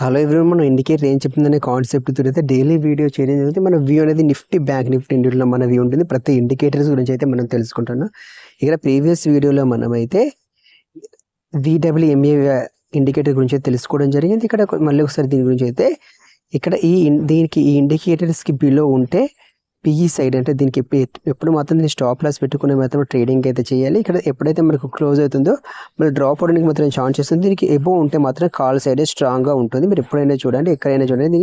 Hello everyone, మనం indicator ఏం చెప్తుందనే concept తోటి అయితే డైలీ వీడియో చేయడం జరుగుతుంది. మన వ్యూ అనేది నిఫ్టీ బ్యాంక్ నిఫ్టీ ఇండియాలో మన వ్యూ ఉంటుంది. ప్రతి ఇండికేటర్స్ గురించి అయితే మనం తెలుసుకుంటున్నాం. ఇక్కడ ప్రీవియస్ వీడియోలో మనమైతే VWMA ఇండికేటర్ గురించి తెలుసుకోవడం జరిగింది. ఇక్కడ మళ్ళీ ఒకసారి దీని గురించి అయితే ఇక్కడ దీనికి ఈ ఇండికేటర్స్కి బిలో ఉంటే పిఈ సైడ్ అంటే దీనికి ఎప్పుడు మాత్రం దీన్ని స్టాప్ లాస్ పెట్టుకునే మాత్రం ట్రేడింగ్ అయితే చేయాలి. ఇక్కడ ఎప్పుడైతే మనకు క్లోజ్ అవుతుందో మళ్ళీ డ్రాప్ అవడానికి మాత్రం ఛాన్స్ చేస్తుంది. దీనికి ఎబో ఉంటే మాత్రం కాల్ సైడే స్ట్రాంగ్గా ఉంటుంది. మీరు ఎప్పుడైనా చూడండి, ఎక్కడైనా చూడండి,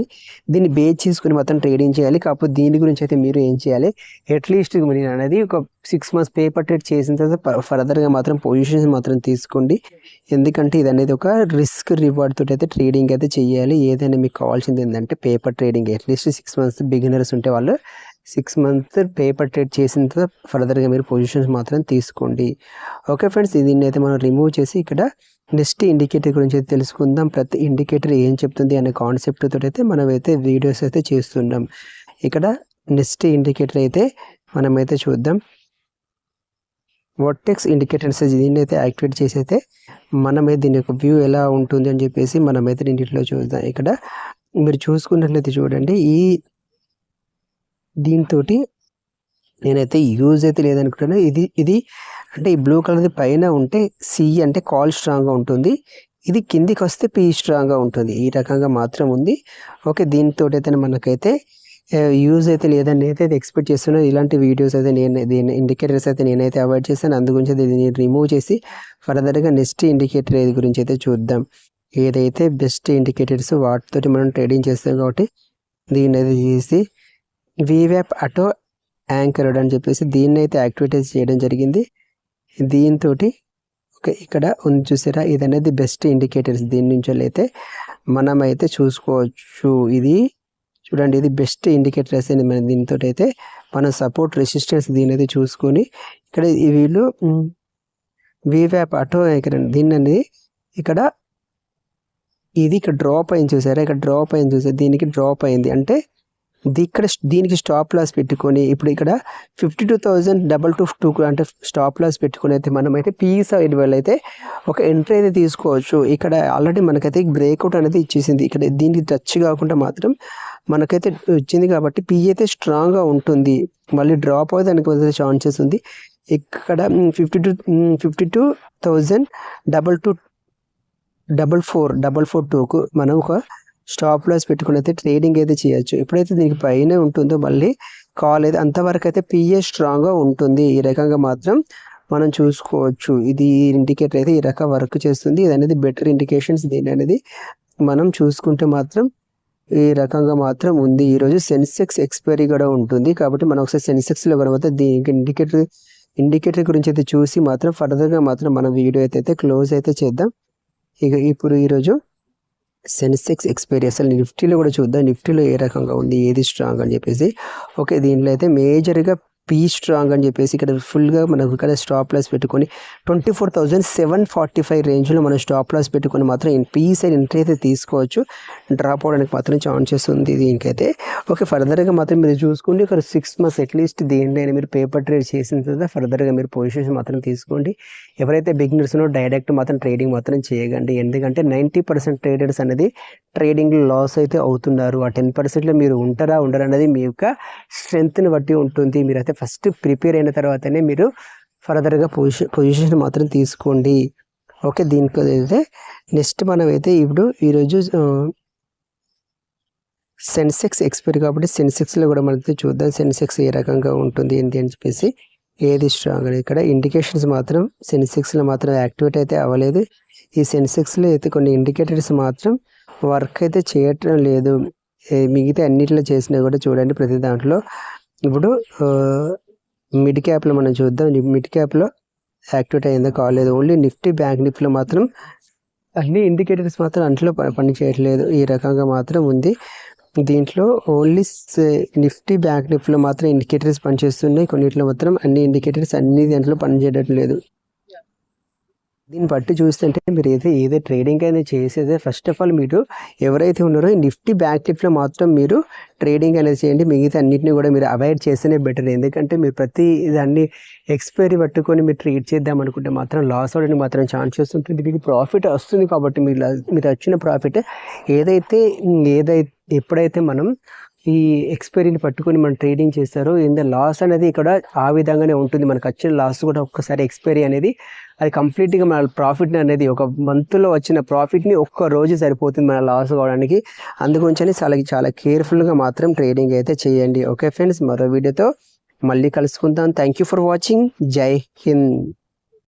దీన్ని బేస్ చేసుకుని మాత్రం ట్రేడింగ్ చేయాలి. కాకపోతే దీని గురించి అయితే మీరు ఏం చేయాలి, అట్లీస్ట్ మీరు అనేది ఒక 6 months పేపర్ ట్రేడ్ చేసిన తర్వాత ఫర్దర్గా మాత్రం పొజిషన్స్ మాత్రం తీసుకోండి. ఎందుకంటే ఇది అనేది ఒక రిస్క్ రివార్డ్ తోటి అయితే ట్రేడింగ్ అయితే చేయాలి. ఏదైనా మీకు కావాల్సింది ఏంటంటే paper trading. At least 6 months beginners ఉంటే వాళ్ళు 6 months పేపర్ ట్రేడ్ చేసిన తర్వాత ఫర్దర్గా మీరు పొజిషన్స్ మాత్రం తీసుకోండి. ఓకే ఫ్రెండ్స్, దీన్ని అయితే మనం రిమూవ్ చేసి ఇక్కడ నెక్స్ట్ ఇండికేటర్ గురించి అయితే తెలుసుకుందాం. ప్రతి ఇండికేటర్ ఏం చెప్తుంది అనే కాన్సెప్ట్ తోటి అయితే మనమైతే వీడియోస్ అయితే చేస్తున్నాం. ఇక్కడ నెక్స్ట్ ఇండికేటర్ అయితే మనమైతే చూద్దాం. వర్టెక్స్ ఇండికేటర్స్ దీన్ని అయితే యాక్టివేట్ చేసి అయితే మనమైతే దీని యొక్క వ్యూ ఎలా ఉంటుంది అని చెప్పేసి మనమైతే దీంట్లో చూద్దాం. ఇక్కడ మీరు చూసుకున్నట్లయితే చూడండి, దీంతో నేనైతే యూజ్ అయితే లేదనుకుంటున్నాను. ఇది అంటే ఈ బ్లూ కలర్ పైన ఉంటే సి అంటే కాల్ స్ట్రాంగ్గా ఉంటుంది, ఇది కిందికి వస్తే పి స్ట్రాంగ్గా ఉంటుంది. ఈ రకంగా మాత్రం ఉంది. ఓకే, దీంతో అయితే మనకైతే యూజ్ అయితే లేదని అయితే ఎక్స్పెక్ట్ చేస్తున్నాను. ఇలాంటి వీడియోస్ అయితే దీని ఇండికేటర్స్ అయితే నేనైతే అవాయిడ్ చేస్తాను. అందుగురించి దీన్ని రిమూవ్ చేసి ఫర్దర్గా నెక్స్ట్ ఇండికేటర్ గురించి అయితే చూద్దాం. ఏదైతే బెస్ట్ ఇండికేటర్స్ వాటితోటి మనం ట్రేడింగ్ చేస్తాం కాబట్టి దీన్ని అయితే చేసి VWAP ఆటో యాంకర్డ్ అని చెప్పేసి దీన్ని అయితే యాక్టివేట్ చేయడం జరిగింది. దీంతో ఓకే, ఇక్కడ ఉంది చూసారా, ఇది అనేది బెస్ట్ ఇండికేటర్స్. దీని నుంచి అయితే మనమైతే చూసుకోవచ్చు. ఇది చూడండి, ఇది బెస్ట్ ఇండికేటర్స్ అని మనం దీంతో అయితే మనం సపోర్ట్ రెసిస్టెన్స్ దీని అయితే చూసుకొని ఇక్కడ వీళ్ళు VWAP ఆటో యాంకర్ దీన్ని అనేది ఇక్కడ డ్రాప్ అయింది చూసారా, ఇక్కడ డ్రాప్ అయింది చూసారా, దీనికి డ్రాప్ అయింది అంటే దీనికి స్టాప్ లాస్ పెట్టుకొని ఇప్పుడు ఇక్కడ 52,222 అంటే స్టాప్ లాస్ పెట్టుకొని అయితే మనమైతే పిఈ సైడ్ వల్ల అయితే ఒక ఎంట్రీ అయితే తీసుకోవచ్చు. ఇక్కడ ఆల్రెడీ మనకైతే బ్రేక్అవుట్ అనేది ఇచ్చేసింది. ఇక్కడ దీనికి టచ్ కాకుండా మాత్రం మనకైతే వచ్చింది కాబట్టి పిఈ అయితే స్ట్రాంగ్గా ఉంటుంది. మళ్ళీ డ్రాప్ అవుతుంది దానికి ఛాన్సెస్ ఉంది. ఇక్కడ 52,222,442కు మనం ఒక స్టాప్ లాస్ పెట్టుకుని అయితే ట్రేడింగ్ అయితే చేయొచ్చు. ఎప్పుడైతే దీనికి పైన ఉంటుందో మళ్ళీ కాల్ అయితే అంతవరకు అయితే పిఏ స్ట్రాంగ్గా ఉంటుంది. ఈ రకంగా మాత్రం మనం చూసుకోవచ్చు. ఇది ఇండికేటర్ అయితే ఈ రకం వర్క్ చేస్తుంది. ఇది అనేది బెటర్ ఇండికేషన్స్. దీని అనేది మనం చూసుకుంటే మాత్రం ఈ రకంగా మాత్రం ఉంది. ఈరోజు సెన్సెక్స్ ఎక్స్పైరీ కూడా ఉంటుంది కాబట్టి మనం ఒకసారి సెన్సెక్స్లో కూడా మాత్రం దీనికి ఇండికేటర్ గురించి అయితే చూసి మాత్రం ఫర్దర్గా మాత్రం మనం వీడియో అయితే క్లోజ్ అయితే చేద్దాం. ఇప్పుడు ఈరోజు సెన్సెక్స్ ఎక్స్పైరీ అసలు నిఫ్టీలో కూడా చూద్దాం. నిఫ్టీలో ఏ రకంగా ఉంది, ఏది స్ట్రాంగ్ అని చెప్పేసి. ఓకే, దీంట్లో అయితే మేజర్గా పీ స్ట్రాంగ్ అని చెప్పేసి ఇక్కడ ఫుల్గా మనకు ఇక్కడ స్టాప్ లాస్ పెట్టుకొని 24,745 రేంజ్లో మనం స్టాప్ లాస్ పెట్టుకొని మాత్రం పీ సైడ్ ఎంట్రీ అయితే తీసుకోవచ్చు. డ్రాప్ అవడానికి మాత్రం ఛాన్సెస్ ఉంది దీనికైతే. ఓకే, ఫర్దర్గా మాత్రం మీరు చూసుకోండి. ఒక 6 months అట్లీస్ట్ దేనిలో మీరు పేపర్ ట్రేడ్ చేసిన తర్వాత ఫర్దర్గా మీరు పొజిషన్స్ మాత్రం తీసుకోండి. ఎవరైతే బిగినర్స్ ఉన్నో డైరెక్ట్ మాత్రం ట్రేడింగ్ మాత్రం చేయకండి. ఎందుకంటే 90% ట్రేడర్స్ అనేది ట్రేడింగ్లో లాస్ అయితే అవుతున్నారు. ఆ 10%లో మీరు ఉంటారా ఉండరా అనేది మీ యొక్క స్ట్రెంగ్త్ని బట్టి ఉంటుంది. మీరైతే ఫస్ట్ ప్రిపేర్ అయిన తర్వాతనే మీరు ఫర్దర్గా పొజిషన్ మాత్రం తీసుకోండి. ఓకే, దీనికి అయితే నెక్స్ట్ మనమైతే ఇప్పుడు ఈరోజు సెన్సెక్స్ ఎక్స్పైరీ కాబట్టి సెన్సెక్స్లో కూడా మనతో చూద్దాం. సెన్సెక్స్ ఏ రకంగా ఉంటుంది ఏంటి అని చెప్పేసి, ఏది స్ట్రాంగ్ అని. ఇక్కడ ఇండికేషన్స్ మాత్రం సెన్సెక్స్లో మాత్రం యాక్టివేట్ అయితే అవ్వలేదు. ఈ సెన్సెక్స్లో అయితే కొన్ని ఇండికేటర్స్ మాత్రం వర్క్ అయితే చేయటం లేదు. మిగతా అన్నిటిలో చేసినా కూడా చూడండి ప్రతి దాంట్లో. ఇప్పుడు మిడ్ క్యాప్లో మనం చూద్దాం. మిడ్ క్యాప్లో యాక్టివేట్ అయిందో కాలేదు. ఓన్లీ నిఫ్టీ బ్యాంక్ నిఫ్టీలో మాత్రం అన్ని ఇండికేటర్స్ మాత్రం అంట్లో పని చేయట్లేదు. ఈ రకంగా మాత్రం ఉంది. దీంట్లో ఓన్లీ నిఫ్టీ బ్యాంక్ నిఫ్టీలో మాత్రం ఇండికేటర్స్ పనిచేస్తున్నాయి. కొన్నిట్లో మాత్రం అన్ని ఇండికేటర్స్ అన్ని దాంట్లో పనిచేయడం లేదు. దీన్ని బట్టి చూస్తుంటే మీరు ఏదో ట్రేడింగ్ అనేది చేసేదే ఫస్ట్ ఆఫ్ ఆల్ మీరు ఎవరైతే ఉన్నారో ఈ నిఫ్టీ బ్యాంక్ నిఫ్టీలో మాత్రం మీరు ట్రేడింగ్ అనేది చేయండి. మిగతా అన్నింటినీ కూడా మీరు అవాయిడ్ చేస్తేనే బెటర్. ఎందుకంటే మీరు ప్రతి దాన్ని ఎక్స్పైరీ పట్టుకొని మీరు ట్రేడ్ చేద్దాం అనుకుంటే మాత్రం లాస్ అవ్వడానికి మాత్రం ఛాన్సెస్ ఉంటుంది. మీకు ప్రాఫిట్ వస్తుంది కాబట్టి మీరు వచ్చిన ప్రాఫిట్ ఏదైతే ఎప్పుడైతే మనం ఈ ఎక్స్పైరీని పట్టుకొని మనం ట్రేడింగ్ చేస్తారో లాస్ అనేది ఇక్కడ ఆ విధంగానే ఉంటుంది. మనకు వచ్చిన లాస్ కూడా ఒక్కసారి ఎక్స్పైరీ అనేది అది కంప్లీట్గా మన ప్రాఫిట్ అనేది ఒక మంత్లో వచ్చిన ప్రాఫిట్ని ఒక్క రోజు సరిపోతుంది మన లాస్ కావడానికి. అందుగురించి చాలా కేర్ఫుల్గా మాత్రం ట్రేడింగ్ అయితే చేయండి. ఓకే ఫ్రెండ్స్, మరో వీడియోతో మళ్ళీ కలుసుకుందాం. Thank you for watching. జై హింద్.